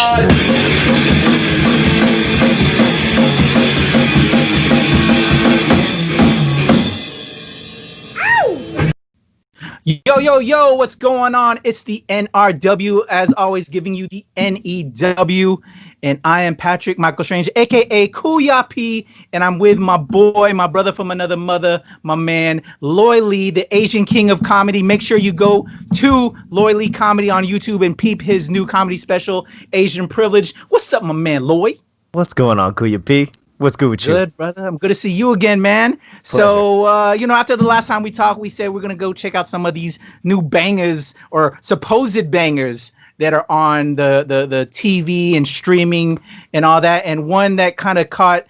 Yo, yo, yo, what's going on? It's the NRW, as always, giving you the NEW. And I am Patrick Michael Strange, aka Kuya P. And I'm with my boy, my brother from another mother, my man, Loy Lee, the Asian king of comedy. Make sure you go to Loy Lee Comedy on YouTube and peep his new comedy special, Asian Privilege. What's up, my man, Loy? What's going on, Kuya P? What's good with you? Good, brother. I'm good to see you again, man. Pleasure. So, after the last time we talked, we said we're going to go check out some of these new bangers or supposed bangers that are on the TV and streaming and all that. And one that kind of caught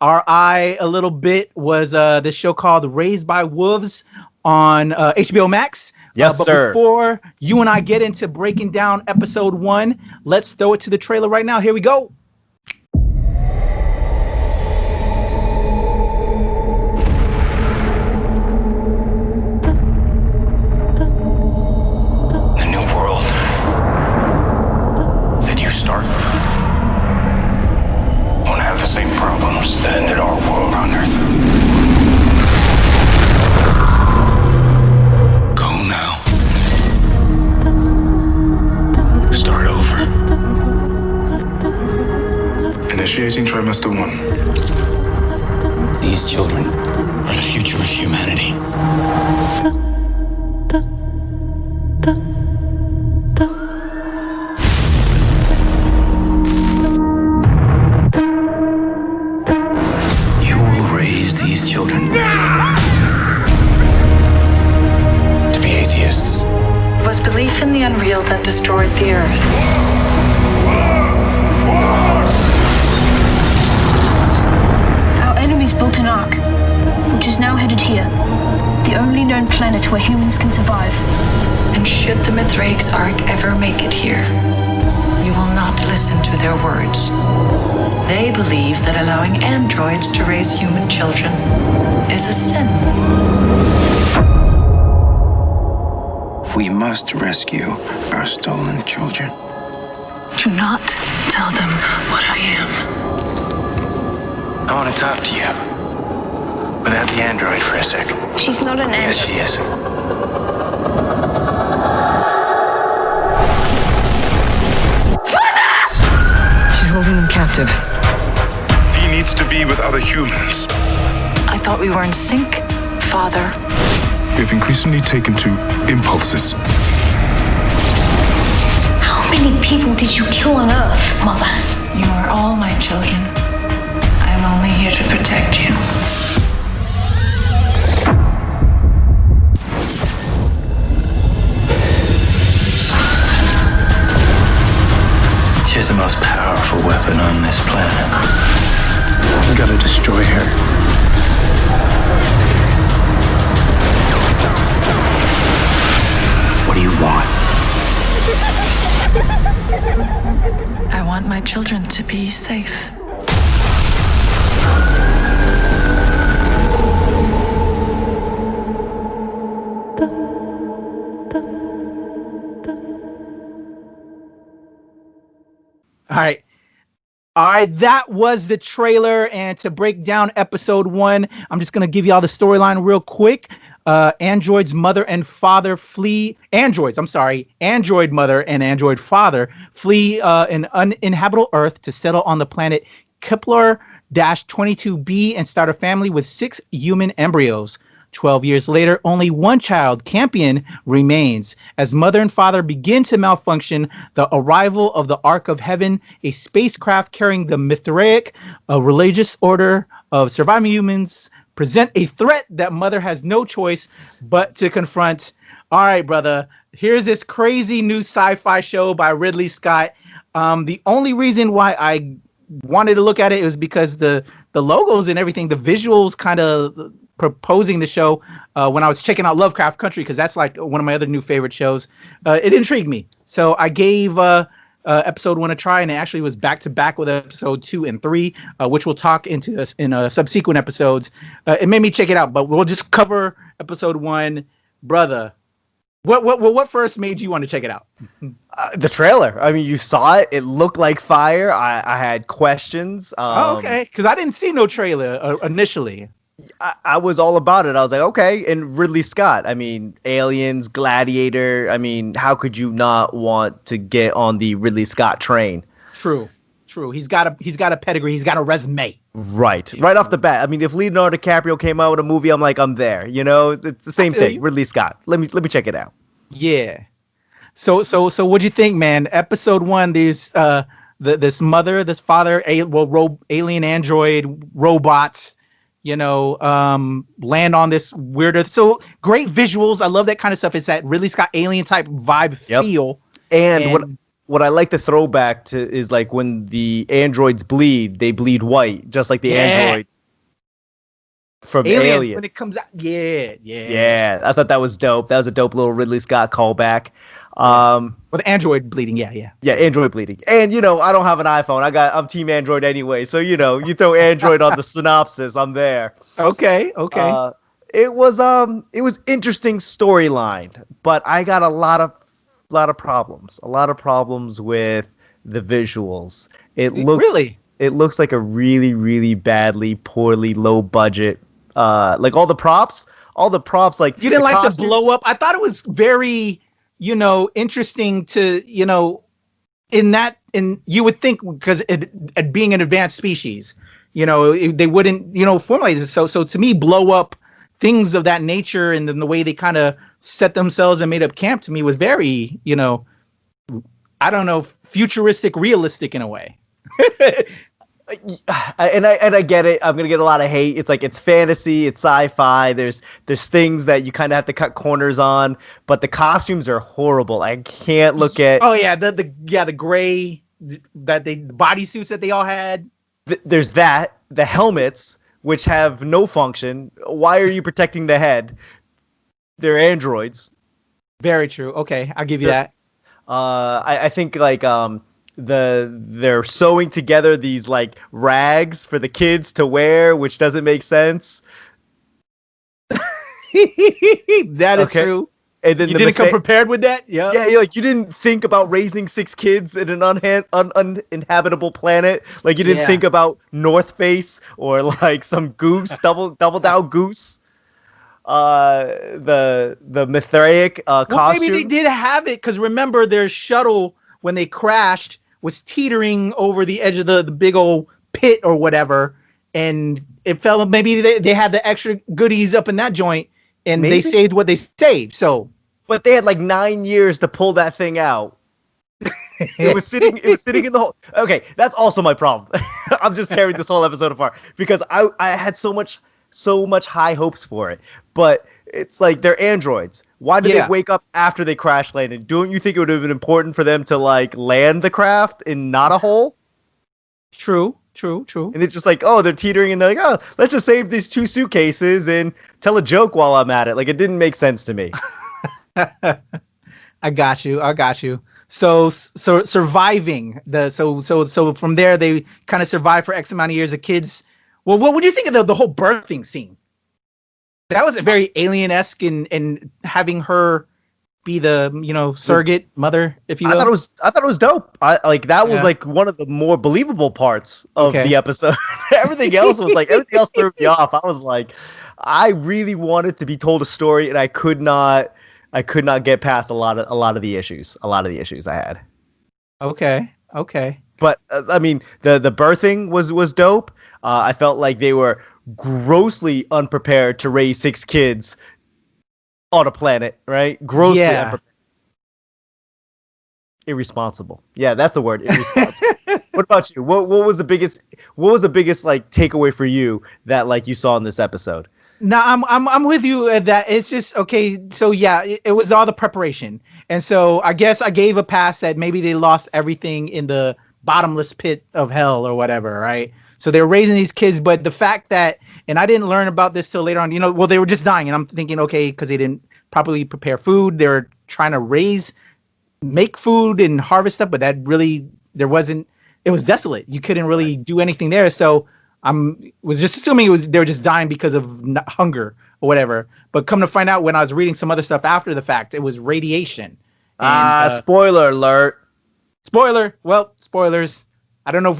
our eye a little bit was this show called Raised by Wolves on HBO Max. Yes, but sir. Before you and I get into breaking down episode 1, let's throw it to the trailer right now. Here we go. That ended our world on Earth. Go now. Start over. Initiating trimester 1. These children are the future of humanity. These children to be atheists. It was belief in the unreal that destroyed the earth. Our enemies built an ark, which is now headed here, the only known planet where humans can survive. And should the Mithraik's ark ever make it here, you will not listen to their words. They believe that allowing androids to raise human children is a sin. We must rescue our stolen children. Do not tell them what I am. I want to talk to you. Without the android for a second. She's not an android. Yes, she is. She's holding them captive. He needs to be with other humans. I thought we were in sync, Father. We've increasingly taken to impulses. How many people did you kill on Earth, Mother? You are all my children. I am only here to protect you. She's the most powerful weapon on this planet. We gotta destroy her. What do you want? I want my children to be safe. All right, that was the trailer. And to break down episode 1, I'm just going to give you all the storyline real quick. Android mother and father flee an android father flee an uninhabitable Earth to settle on the planet Kepler-22b and start a family with 6 human embryos. 12 years later, only one child, Campion, remains. As mother and father begin to malfunction, the arrival of the Ark of Heaven, a spacecraft carrying the Mithraic, a religious order of surviving humans, present a threat that mother has no choice but to confront. All right, brother, here's this crazy new sci-fi show by Ridley Scott. The only reason why I wanted to look at it was because the logos and everything, the visuals kind of proposing the show when I was checking out Lovecraft Country, because that's like one of my other new favorite shows. It intrigued me. So I gave episode 1 a try, and it actually was back to back with episode 2 and 3, which we'll talk into in subsequent episodes. It made me check it out, but we'll just cover episode 1. Brother, What first made you want to check it out? The trailer. I mean, you saw it. It looked like fire. I had questions. Oh, okay, because I didn't see no trailer initially. I was all about it. I was like, okay. And Ridley Scott. I mean, Aliens, Gladiator. I mean, how could you not want to get on the Ridley Scott train? True. He's got a pedigree. He's got a resume. Right off the bat. I mean, if Leonardo DiCaprio came out with a movie, I'm like, I'm there. You know, it's the same thing. You. Ridley Scott. Let me check it out. Yeah. So what'd you think, man? Episode 1, these this mother, this father, alien android robots, land on this weird Earth. So great visuals. I love that kind of stuff. It's that Ridley Scott alien type vibe feel. And what I like the throwback to is like when the androids bleed, they bleed white, just like the android from Aliens. When it comes out. Yeah. Yeah, I thought that was dope. That was a dope little Ridley Scott callback. With Android bleeding, yeah. Yeah, Android bleeding. And I don't have an iPhone. I'm Team Android anyway. So you throw Android on the synopsis, I'm there. Okay. It was interesting storyline, but I got a lot of problems. A lot of problems with the visuals. It looks like a really, really badly, poorly, low budget. Like all the props, like you didn't like the blow up. I thought it was very, interesting to, you would think because it being an advanced species, they wouldn't, formulate it. So to me, blow up things of that nature and then the way they kind of set themselves and made up camp to me was very, I don't know, futuristic, realistic in a way. And I get it. I'm gonna get a lot of hate. It's like it's fantasy, it's sci-fi. There's things that you kind of have to cut corners on, but the costumes are horrible. I can't look at. Oh yeah, the gray the bodysuits that they all had. There's the helmets which have no function. Why are you protecting the head? They're androids. Very true. Okay, I'll give you that. I think like they're sewing together these like rags for the kids to wear, which doesn't make sense. That is true. And then you didn't come prepared with that. Yeah, like you didn't think about raising 6 kids in an uninhabitable planet. Like you didn't think about North Face or like some goose, double down goose. The Mithraic costume. Maybe they did have it because remember their shuttle when they crashed was teetering over the edge of the big old pit or whatever, and it fell. Maybe they had the extra goodies up in that joint, and they saved what they saved. So, but they had like 9 years to pull that thing out. It was sitting in the hole. Okay, that's also my problem. I'm just tearing this whole episode apart because I had so much high hopes for it, but it's like they're androids. Why did they wake up after they crash landed? Don't you think it would have been important for them to like land the craft in not a hole? True. And it's just like, oh, they're teetering, and they're like, oh, let's just save these 2 suitcases and tell a joke while I'm at it. Like it didn't make sense to me. I got you. So surviving so from there they kind of survived for X amount of years. The kids. Well, what would you think of the whole birthing scene? That was very alien-esque and having her be the surrogate mother, if you will. I thought it was dope. That was like one of the more believable parts of the episode. Everything else threw me off. I was like, I really wanted to be told a story, and I could not get past a lot of the issues. A lot of the issues I had. Okay. But I mean, the birthing was dope. I felt like they were grossly unprepared to raise 6 kids on a planet, right? Grossly unprepared. Irresponsible. Yeah, that's a word. Irresponsible. What about you? What was the biggest like takeaway for you that like you saw in this episode? No, I'm with you at that. It's just okay. So yeah, it was all the preparation, and so I guess I gave a pass that maybe they lost everything in the bottomless pit of hell or whatever, right? So they were raising these kids, but the fact that, and I didn't learn about this till later on, they were just dying, and I'm thinking, okay, because they didn't properly prepare food, they were trying to make food and harvest stuff, but that really, it was desolate. You couldn't really do anything there. So was just assuming they were just dying because of hunger or whatever. But come to find out, when I was reading some other stuff after the fact, it was radiation. And, spoiler alert. Spoiler. Well, spoilers. I don't know if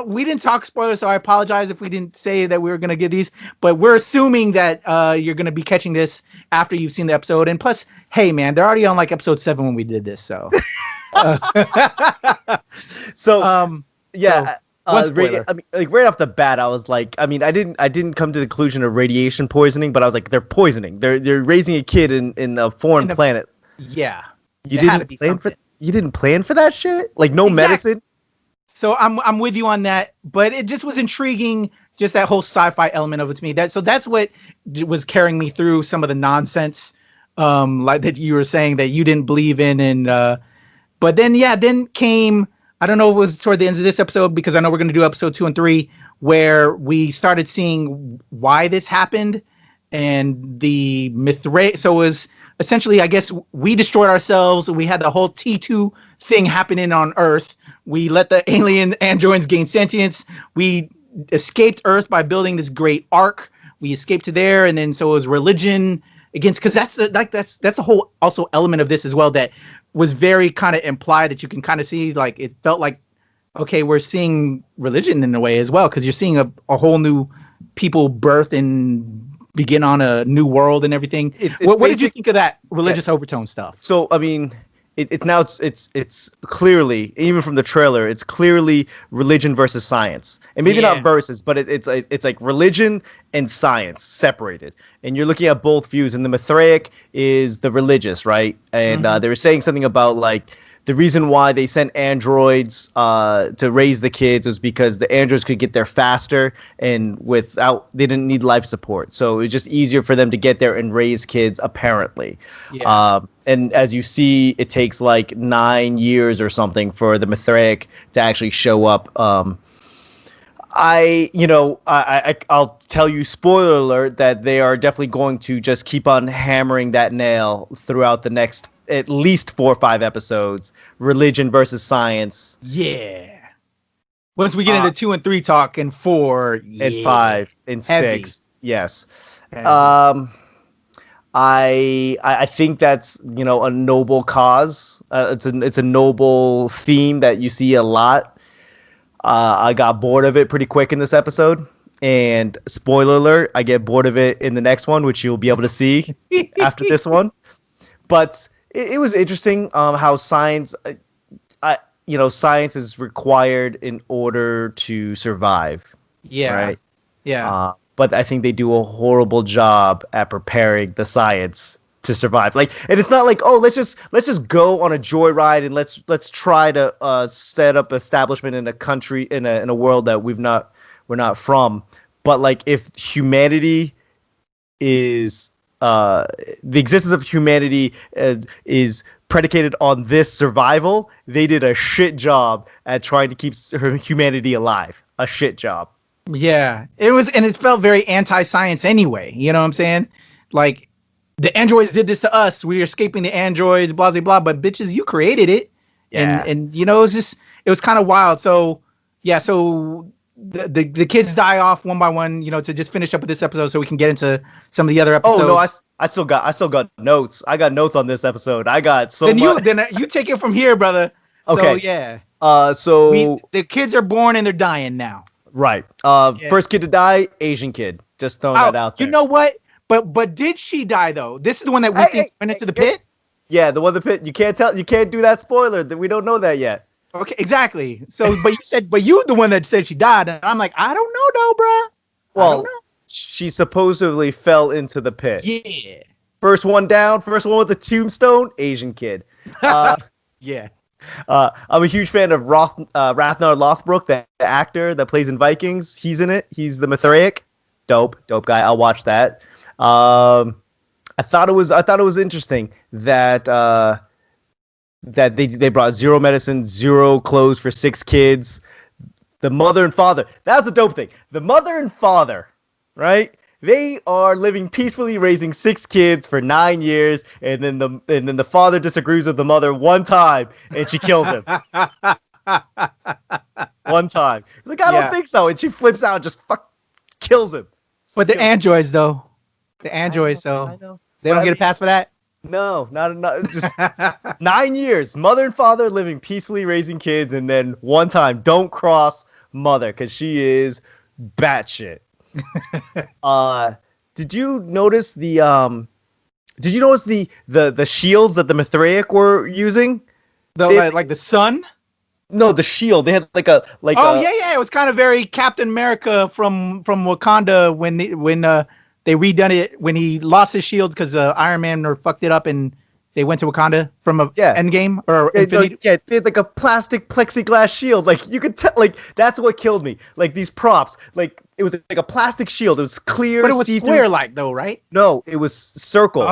we didn't talk spoilers, so I apologize if we didn't say that we were going to get these, but we're assuming that you're going to be catching this after you've seen the episode. And plus, hey man, they're already on like episode 7 when we did this. So, right off the bat, I was like, I didn't come to the conclusion of radiation poisoning, but I was like, they're poisoning. They're raising a kid in a foreign planet. Yeah. You didn't plan for that shit? Like no medicine? So I'm with you on that, but it just was intriguing, just that whole sci-fi element of it to me. That's what was carrying me through some of the nonsense, like that you were saying that you didn't believe in, and but then came, I don't know if it was toward the end of this episode, because I know we're going to do episode 2 and 3, where we started seeing why this happened, and the Mithraic. So it was essentially, I guess, we destroyed ourselves. We had the whole T2 thing happening on Earth. We let the alien androids gain sentience. We escaped Earth by building this great ark. We escaped to there, and then so it was religion against, because that's a whole also element of this as well that was very kind of implied, that you can kind of see, like it felt like, okay, we're seeing religion in a way as well, because you're seeing a whole new people birth and begin on a new world and everything. What did you think of that religious overtone stuff? So I mean, it's clearly, even from the trailer, it's clearly religion versus science, and maybe not versus, but it's like religion and science separated, and you're looking at both views. And the Mithraic is the religious, right? And they were saying something about like the reason why they sent androids to raise the kids was because the androids could get there faster, and they didn't need life support, so it was just easier for them to get there and raise kids, apparently. And as you see, it takes like 9 years or something for the Mithraic to actually show up. I'll tell you, spoiler alert, that they are definitely going to just keep on hammering that nail throughout the next at least 4 or 5 episodes. Religion versus science. Yeah. Once we get into 2 and 3 talk, and 4 and 5 and Heavy. 6, yes. Heavy. I think that's, a noble cause. It's a noble theme that you see a lot. I got bored of it pretty quick in this episode, and spoiler alert, I get bored of it in the next one, which you'll be able to see after this one. But it was interesting how science, science is required in order to survive. Yeah. Right. Yeah. But I think they do a horrible job at preparing the science to survive. Like, and it's not like, oh, let's just go on a joyride and let's try to set up establishment in a country, in a world that we're not from. But like, if humanity is the existence of humanity is predicated on this survival, they did a shit job at trying to keep humanity alive. A shit job. Yeah, it was, and it felt very anti-science anyway. You know what I'm saying? Like, the androids did this to us. We're escaping the androids, blah, blah, blah. But bitches, you created it. Yeah. And it was kind of wild. So, yeah, so the kids die off one by one, to just finish up with this episode so we can get into some of the other episodes. Oh, no, I still got notes. I got notes on this episode. I got so much. Then you take it from here, brother. Okay. So, yeah. The kids are born and they're dying now. Right. First kid to die, Asian kid. Just throwing that out there. You know what? But did she die though? This is the one that we think went into the pit? Yeah, the one the pit. You can't do that spoiler. That we don't know that yet. Okay, exactly. So, but you the one that said she died, and I'm like, I don't know though, bruh. Well, she supposedly fell into the pit. Yeah. First one down, first one with the tombstone, Asian kid. Yeah. I'm a huge fan of Ragnar Lothbrok, the actor that plays in Vikings. He's in it. He's the Mithraic. Dope guy. I'll watch that. I thought it was interesting that they brought zero medicine, zero clothes for 6 kids. The mother and father. That's a dope thing. The mother and father, right? They are living peacefully, raising 6 kids for 9 years, and then the father disagrees with the mother one time, and she kills him. one time. He's like, I don't Yeah. think so. And she flips out and just kills him. But the Kills- androids, though, the I androids, know, I so know. they But don't I get a mean- pass for that. No, not just 9 years. Mother and father living peacefully, raising kids, and then one time, don't cross mother because she is batshit. Did you notice Did you notice the shields that the Mithraic were using? Like the sun. No, the shield. They had like Oh yeah. It was kind of very Captain America from Wakanda when they redone it when he lost his shield because Iron Man or fucked it up and they went to Wakanda from a Endgame or Infinity. They had like a plastic plexiglass shield. Like you could tell, like that's what killed me. Like these props, like it was like a plastic shield. It was clear, But it was see-through. square like though, right? No, it was circle.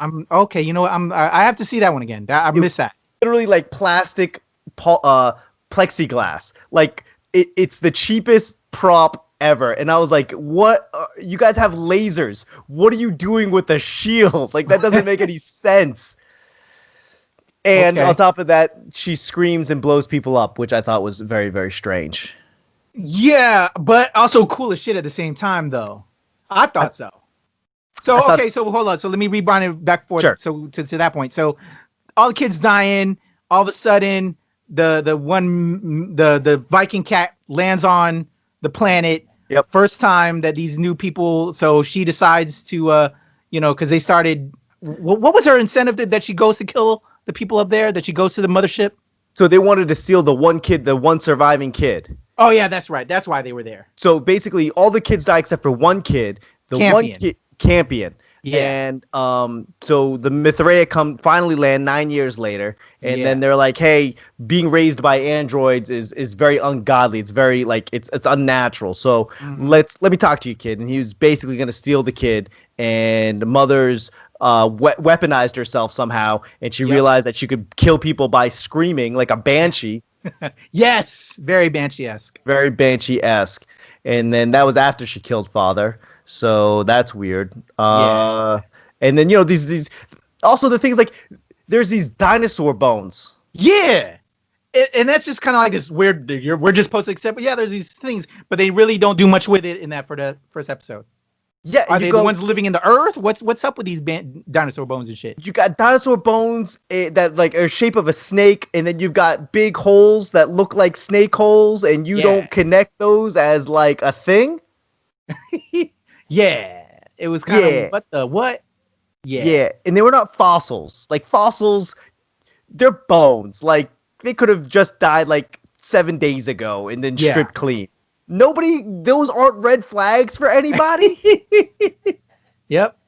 I'm okay. You know what? I have to see that one again. I missed that. Literally like plastic plexiglass. Like it's the cheapest prop ever. And I was like, what? You guys have lasers. What are you doing with a shield? Like that doesn't make any sense. And Okay. on top of that, she screams and blows people up, which I thought was very, very strange. Yeah, but also cool as shit at the same time, though. I thought so. So okay, so hold on. So let me rewind it back forth. Sure. So to that point. So all the kids dying. All of a sudden, the Viking cat lands on the planet. Yep. First time that these new people. So she decides to, because they started. What was her incentive that she goes to kill the people up there? That she goes to the mothership. So they wanted to steal the one surviving kid. Oh yeah, that's right. That's why they were there. So basically, all the kids die except for one kid. The one Campion. kid, Campion. Yeah. And so the Mithraic finally land 9 years later, and then they're like, "Hey, being raised by androids is very ungodly. It's very like it's unnatural. So let me talk to you, kid." And he was basically gonna steal the kid, and the mother's weaponized herself somehow, and she realized that she could kill people by screaming like a banshee. Yes, very Banshee-esque. Very Banshee-esque. And then that was after she killed father. So that's weird. And then, these also the things like there's these dinosaur bones. Yeah. And that's just kind of like this weird, we're just supposed to accept, but yeah, there's these things, but they really don't do much with it in that for the first episode. Yeah. Are they the ones living in the earth? What's up with these dinosaur bones and shit? You got dinosaur bones that like are shape of a snake, and then you've got big holes that look like snake holes, and you don't connect those as like a thing. Yeah. It was kind of what? Yeah. Yeah. And they were not fossils. Like fossils, they're bones. Like they could have just died like 7 days ago and then stripped clean. Those aren't red flags for anybody. Yep.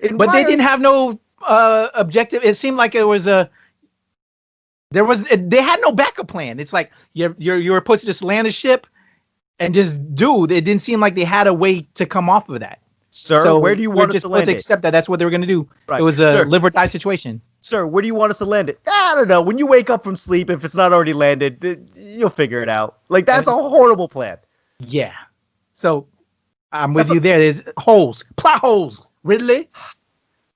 And But why they didn't have no objective. It seemed like they had no backup plan. It's like you were supposed to just land a ship and just it didn't seem like they had a way to come off of that. Sir, So where do you we're want us just to supposed land to it? accept that that's what they were going to do. Right. It was a Sir. live or die situation. Sir, where do you want us to land it? I don't know. When you wake up from sleep, if it's not already landed, you'll figure it out. Like, that's a horrible plan. Yeah. So I'm with you there. There's holes, plot holes. Ridley.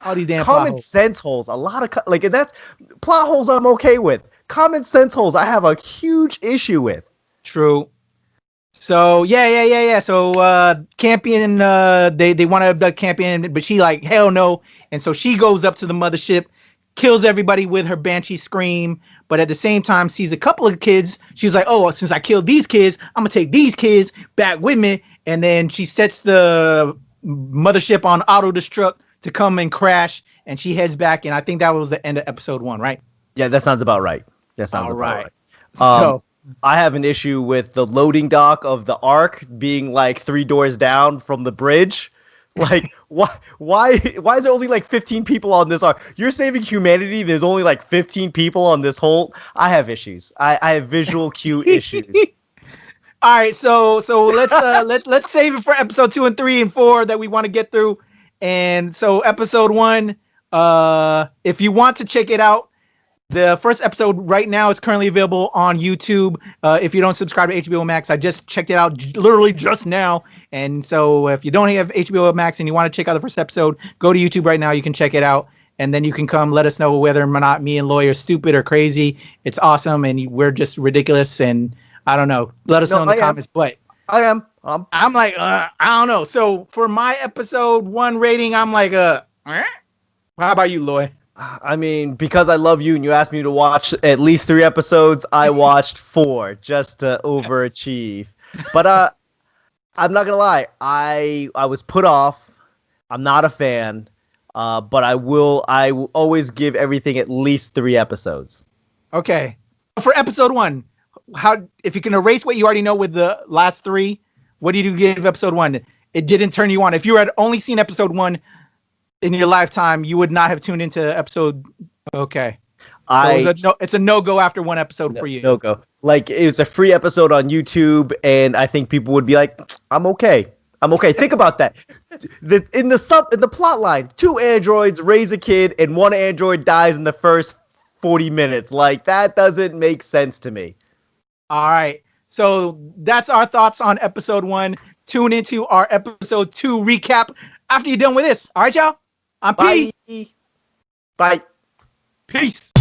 All these damn plot Common holes. sense holes. A lot of, that's plot holes I'm okay with. Common sense holes I have a huge issue with. True. So yeah. So Campion, they want to abduct Campion, but she like hell no, and so she goes up to the mothership, kills everybody with her banshee scream, but at the same time sees a couple of kids. She's like, oh, since I killed these kids, I'm gonna take these kids back with me, and then she sets the mothership on auto destruct to come and crash, and she heads back, and I think that was the end of episode 1, right? Yeah, that sounds about right. That sounds All about right. right. So I have an issue with the loading dock of the Ark being like 3 doors down from the bridge. Like, why is there only like 15 people on this Ark? You're saving humanity. There's only like 15 people on this whole. I have issues. I have visual cue issues. all right, so let's save it for episode 2 and 3 and 4 that we want to get through. And so episode 1, if you want to check it out, the first episode right now is currently available on YouTube. If you don't subscribe to HBO Max, I just checked it out literally just now. And so if you don't have HBO Max and you want to check out the first episode, go to YouTube right now. You can check it out. And then you can come let us know whether or not me and Loy are stupid or crazy. It's awesome. And we're just ridiculous. And I don't know. Let us No, know in the I am. comments. But I am. I'm like, I don't know. So for my episode 1 rating, I'm like, How about you, Loy? I mean, because I love you and you asked me to watch at least 3 episodes, I watched 4 just to overachieve. But I'm not gonna lie, I was put off. I'm not a fan, but I will always give everything at least 3 episodes. Okay. For episode 1, how if you can erase what you already know with the last 3, what did you give episode 1? It didn't turn you on. If you had only seen episode 1 in your lifetime, you would not have tuned into episode. Okay. So it's a no-go after 1 episode for you. No go. Like, it was a free episode on YouTube, and I think people would be like, I'm okay. Think about that. In the plot line, 2 androids raise a kid, and 1 android dies in the first 40 minutes. Like, that doesn't make sense to me. All right. So that's our thoughts on episode 1. Tune into our episode 2 recap after you're done with this. All right, y'all? I'm Bye. P. Bye. Peace.